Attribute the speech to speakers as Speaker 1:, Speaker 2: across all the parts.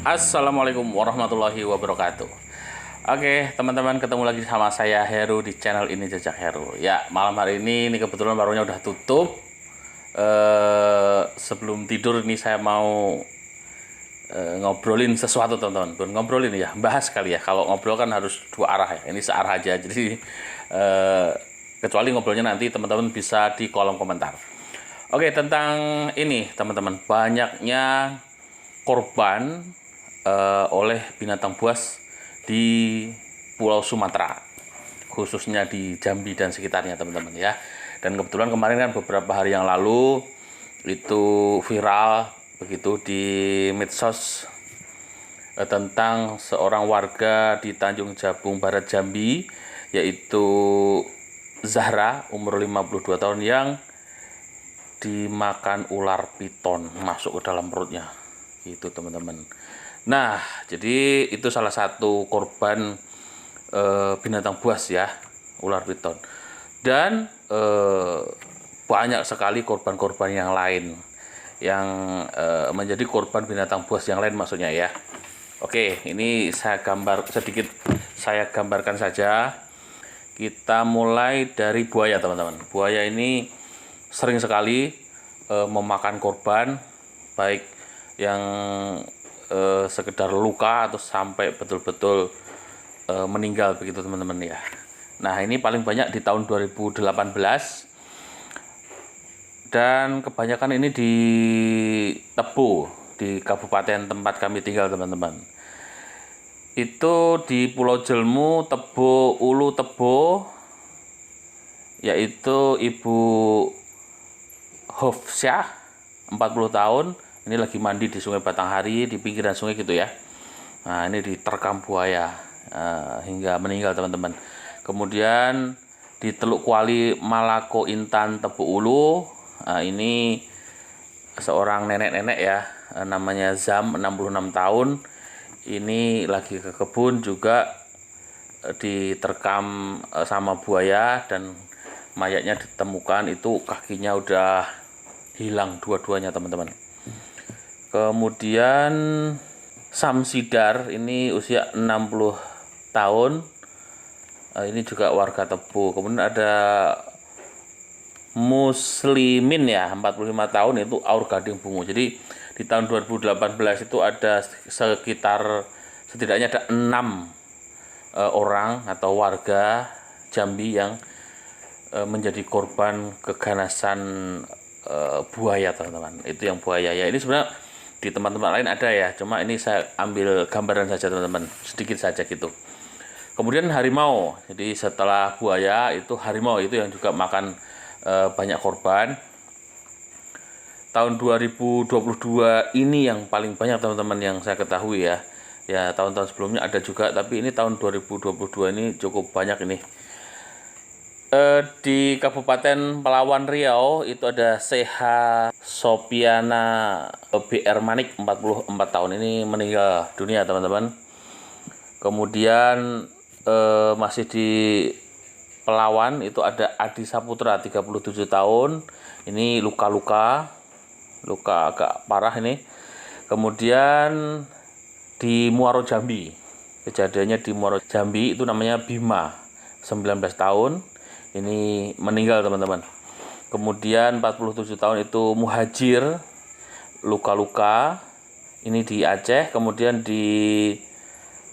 Speaker 1: Assalamualaikum warahmatullahi wabarakatuh. Oke, teman-teman, ketemu lagi sama saya Heru di channel ini Jejak Heru. Ya, malam hari ini kebetulan warungnya udah tutup. Sebelum tidur ini saya mau ngobrolin sesuatu, teman-teman. Bukan ngobrolin ya, bahas kali ya. Kalau ngobrol kan harus dua arah ya. Ini searah aja. Jadi kecuali ngobrolnya nanti teman-teman bisa di kolom komentar. Oke, tentang ini teman-teman, banyaknya korban oleh binatang buas di Pulau Sumatera, khususnya di Jambi dan sekitarnya, teman-teman ya. Dan kebetulan kemarin kan beberapa hari yang lalu itu viral begitu di medsos tentang seorang warga di Tanjung Jabung Barat Jambi, yaitu Zahra, umur 52 tahun, yang dimakan ular piton masuk ke dalam perutnya. Itu, teman-teman. Nah, jadi itu salah satu korban binatang buas ya, ular piton. Dan banyak sekali korban-korban yang lain yang menjadi korban binatang buas yang lain maksudnya ya. Oke, ini saya gambarkan saja. Kita mulai dari buaya, teman-teman. Buaya ini sering sekali memakan korban, baik yang sekedar luka atau sampai betul-betul meninggal begitu, teman-teman ya. Nah, ini paling banyak di tahun 2018 dan kebanyakan ini di Tebo, di kabupaten tempat kami tinggal, teman-teman. Itu di Pulau Jelmu, Tebo, Ulu Tebo, yaitu Ibu Hofsyah, 40 tahun. Ini lagi mandi di Sungai Batanghari, di pinggiran sungai gitu ya. Nah, ini diterkam buaya hingga meninggal, teman-teman. Kemudian di Teluk Kuali, Malako Intan, Tebo Ulu, ini seorang nenek-nenek ya, namanya Zam, 66 tahun. Ini lagi ke kebun juga, diterkam sama buaya dan mayatnya ditemukan itu kakinya udah hilang dua-duanya, teman-teman. Kemudian Samsidar, ini usia 60 tahun, ini juga warga Tebo. Kemudian ada Muslimin ya, 45 tahun, itu Aur Gading Bungu. Jadi di tahun 2018 itu ada setidaknya ada 6 orang atau warga Jambi yang menjadi korban keganasan buaya, teman-teman. Itu yang buaya ya. Ini sebenarnya di tempat-tempat lain ada ya, cuma ini saya ambil gambaran saja, teman-teman, sedikit saja gitu. Kemudian harimau. Jadi setelah buaya itu harimau, itu yang juga makan banyak korban. Tahun 2022 ini yang paling banyak, teman-teman, yang saya ketahui ya. Ya, tahun-tahun sebelumnya ada juga, tapi ini tahun 2022 ini cukup banyak ini. Di Kabupaten Pelawan Riau itu ada Seha Sopiana BR Manik, 44 tahun, ini meninggal dunia, teman-teman. Kemudian masih di Pelawan itu ada Adi Saputra, 37 tahun, ini luka agak parah ini. Kemudian di Muaro Jambi, kejadiannya di Muaro Jambi itu namanya Bima, 19 tahun, ini meninggal, teman-teman. Kemudian 47 tahun itu Muhajir, luka-luka, ini di Aceh. Kemudian di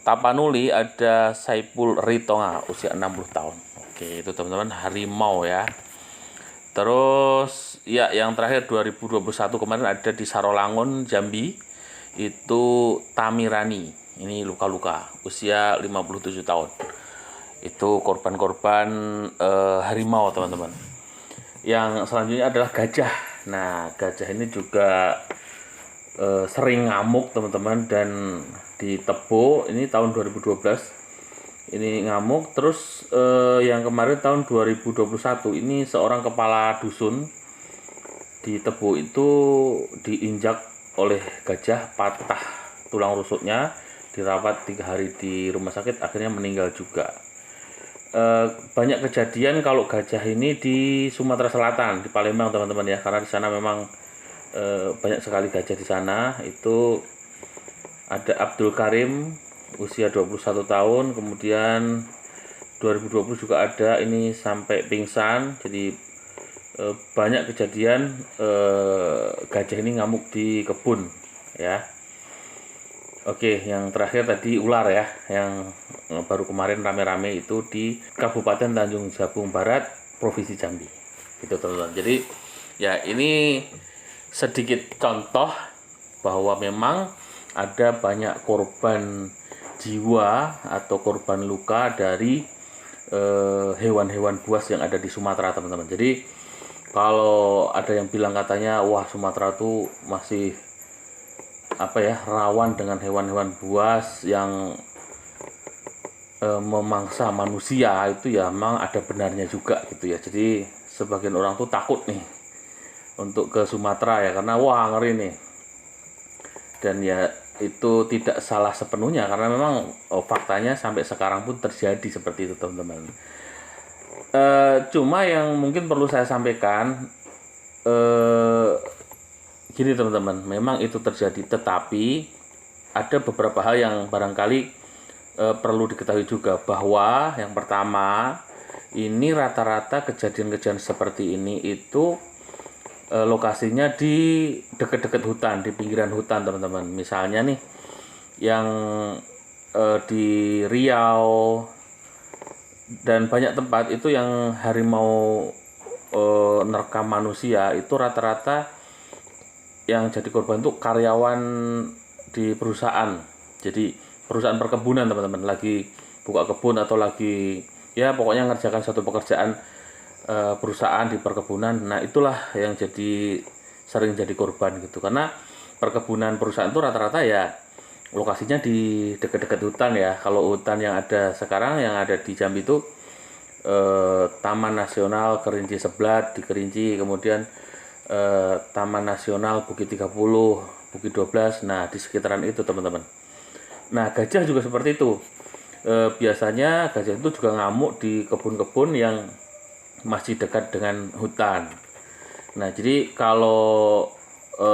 Speaker 1: Tapanuli ada Saipul Ritonga, usia 60 tahun. Oke, itu, teman-teman, harimau ya. Terus ya, yang terakhir 2021 kemarin ada di Sarolangun, Jambi, itu Tamirani, ini luka-luka, usia 57 tahun. Itu korban-korban harimau, teman-teman. Yang selanjutnya adalah gajah. Nah, gajah ini juga sering ngamuk, teman-teman, dan di Tebo ini tahun 2012 ini ngamuk. Terus yang kemarin tahun 2021 ini seorang kepala dusun di Tebo itu diinjak oleh gajah, patah tulang rusuknya, dirawat 3 hari di rumah sakit, akhirnya meninggal juga. Banyak kejadian kalau gajah ini di Sumatera Selatan, di Palembang, teman-teman ya, karena di sana memang banyak sekali gajah di sana. Itu ada Abdul Karim usia 21 tahun, kemudian 2020 juga ada ini sampai pingsan. Jadi banyak kejadian gajah ini ngamuk di kebun ya. Oke, yang terakhir tadi ular ya, yang baru kemarin rame-rame itu di Kabupaten Tanjung Jabung Barat, Provinsi Jambi. Itu teman-teman. Jadi ya ini sedikit contoh bahwa memang ada banyak korban jiwa atau korban luka dari hewan-hewan buas yang ada di Sumatera, teman-teman. Jadi kalau ada yang bilang katanya wah Sumatera tuh masih rawan dengan hewan-hewan buas yang memangsa manusia, itu ya memang ada benarnya juga gitu ya. Jadi sebagian orang tuh takut nih untuk ke Sumatera ya, karena wah ngeri nih. Dan ya itu tidak salah sepenuhnya, karena memang faktanya sampai sekarang pun terjadi seperti itu, teman-teman. Cuma yang mungkin perlu saya sampaikan gini teman-teman, memang itu terjadi, tetapi ada beberapa hal yang barangkali perlu diketahui juga, bahwa yang pertama, ini rata-rata kejadian-kejadian seperti ini itu lokasinya di dekat-dekat hutan, di pinggiran hutan, teman-teman. Misalnya nih yang di Riau dan banyak tempat itu yang harimau nerkam manusia, itu rata-rata yang jadi korban itu karyawan di perusahaan. Jadi perusahaan perkebunan, teman-teman, lagi buka kebun atau lagi ya pokoknya ngerjakan satu pekerjaan perusahaan di perkebunan. Nah itulah yang jadi sering jadi korban gitu, karena perkebunan perusahaan itu rata-rata ya lokasinya di dekat-dekat hutan ya. Kalau hutan yang ada sekarang yang ada di Jambi itu Taman Nasional Kerinci Seblat di Kerinci, kemudian Taman Nasional Bukit 30, Bukit 12, nah di sekitaran itu, teman-teman. Nah gajah juga seperti itu. Biasanya gajah itu juga ngamuk di kebun-kebun yang masih dekat dengan hutan. Nah jadi kalau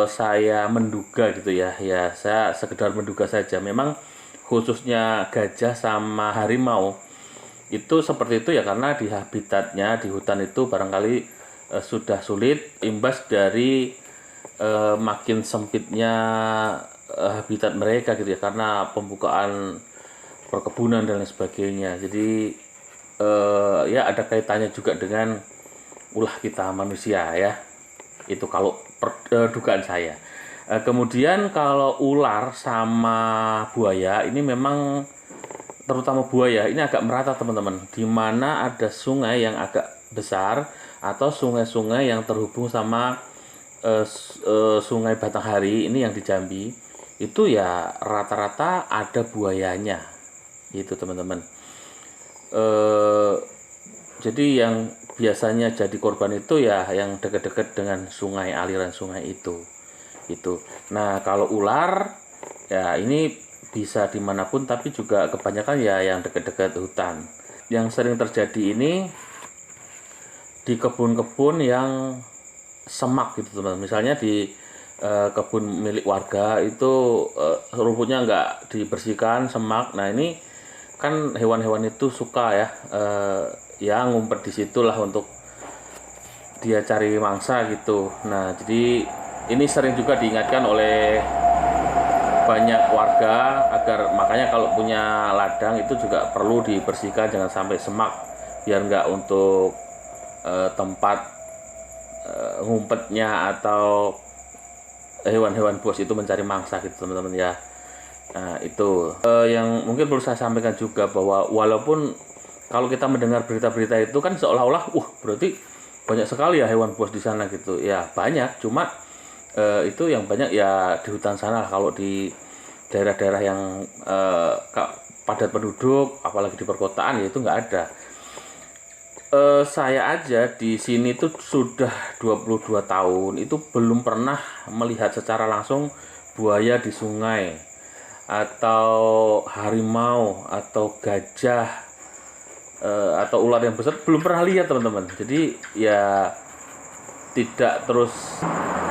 Speaker 1: saya menduga gitu ya, saya sekedar menduga saja, memang khususnya gajah sama harimau itu seperti itu ya, karena di habitatnya di hutan itu barangkali sudah sulit, imbas dari makin sempitnya habitat mereka gitu ya, karena pembukaan perkebunan dan lain sebagainya. Jadi ya ada kaitannya juga dengan ulah kita manusia ya. Itu kalau dugaan saya. Kemudian kalau ular sama buaya ini memang, terutama buaya ini agak merata, teman-teman. Di mana ada sungai yang agak besar atau sungai-sungai yang terhubung sama sungai Batanghari ini yang di Jambi, itu ya rata-rata ada buayanya itu, teman-teman. Jadi yang biasanya jadi korban itu ya yang dekat-dekat dengan sungai, aliran sungai itu. Nah kalau ular ya ini bisa dimanapun, tapi juga kebanyakan ya yang dekat-dekat hutan. Yang sering terjadi ini di kebun-kebun yang semak gitu, teman-teman. Misalnya di kebun milik warga itu rumputnya nggak dibersihkan, semak. Nah ini kan hewan-hewan itu suka ya ya ngumpet di situlah untuk dia cari mangsa gitu. Nah jadi ini sering juga diingatkan oleh banyak warga agar makanya kalau punya ladang itu juga perlu dibersihkan, jangan sampai semak, biar nggak untuk tempat ngumpetnya atau hewan-hewan buas itu mencari mangsa gitu, teman-teman ya. Nah itu yang mungkin perlu saya sampaikan juga, bahwa walaupun kalau kita mendengar berita-berita itu kan seolah-olah berarti banyak sekali ya hewan buas di sana gitu ya. Banyak, cuma itu yang banyak ya di hutan sana. Kalau di daerah-daerah yang padat penduduk, apalagi di perkotaan, ya itu nggak ada. Saya aja di sini tuh sudah 22 tahun itu belum pernah melihat secara langsung buaya di sungai atau harimau atau gajah atau ular yang besar, belum pernah lihat, teman-teman. Jadi ya tidak terus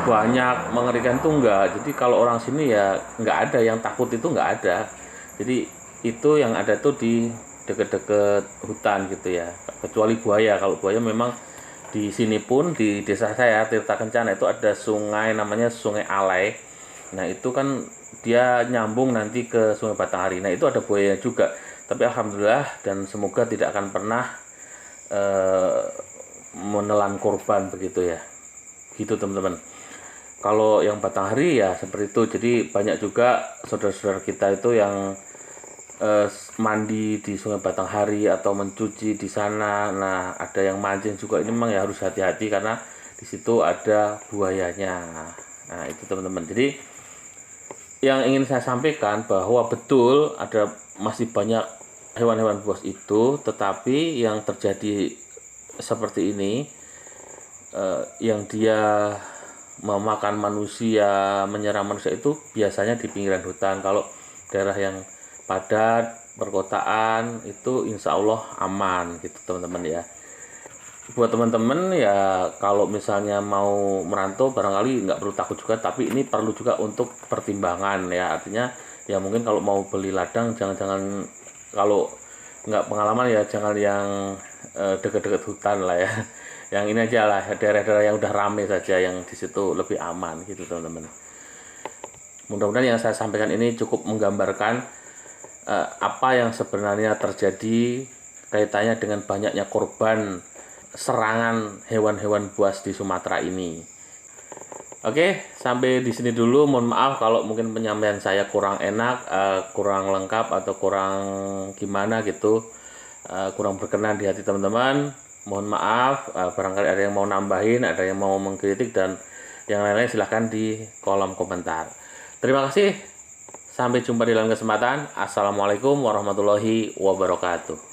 Speaker 1: banyak mengerikan tuh enggak. Jadi kalau orang sini ya nggak ada yang takut, itu nggak ada. Jadi itu yang ada tuh di deket-deket hutan gitu ya, kecuali buaya. Kalau buaya memang di sini pun di desa saya Tirta Kencana itu ada sungai namanya Sungai Alai. Nah itu kan dia nyambung nanti ke Sungai Batanghari. Nah itu ada buaya juga, tapi alhamdulillah dan semoga tidak akan pernah menelan korban begitu ya, gitu teman-teman. Kalau yang Batanghari ya seperti itu. Jadi banyak juga saudara-saudara kita itu yang mandi di Sungai Batanghari atau mencuci di sana. Nah, ada yang mancing juga. Ini memang ya harus hati-hati karena di situ ada buayanya. Nah, itu teman-teman. Jadi yang ingin saya sampaikan bahwa betul ada masih banyak hewan-hewan buas itu, tetapi yang terjadi seperti ini, yang dia memakan manusia, menyerang manusia itu biasanya di pinggiran hutan. Kalau daerah yang padat, perkotaan itu insya Allah aman gitu teman-teman ya. Buat teman-teman ya kalau misalnya mau merantau barangkali nggak perlu takut juga, tapi ini perlu juga untuk pertimbangan ya. Artinya ya mungkin kalau mau beli ladang jangan kalau nggak pengalaman ya jangan yang deket-deket hutan lah ya. Yang ini aja lah, daerah-daerah yang udah rame saja, yang di situ lebih aman gitu teman-teman. Mudah-mudahan yang saya sampaikan ini cukup menggambarkan apa yang sebenarnya terjadi kaitannya dengan banyaknya korban serangan hewan-hewan buas di Sumatera ini. Oke, sampai di sini dulu. Mohon maaf kalau mungkin penyampaian saya kurang enak, kurang lengkap atau kurang gimana gitu, kurang berkenan di hati teman-teman. Mohon maaf, barangkali ada yang mau nambahin, ada yang mau mengkritik, dan yang lain-lain silahkan di kolom komentar. Terima kasih, sampai jumpa di lain kesempatan. Assalamualaikum warahmatullahi wabarakatuh.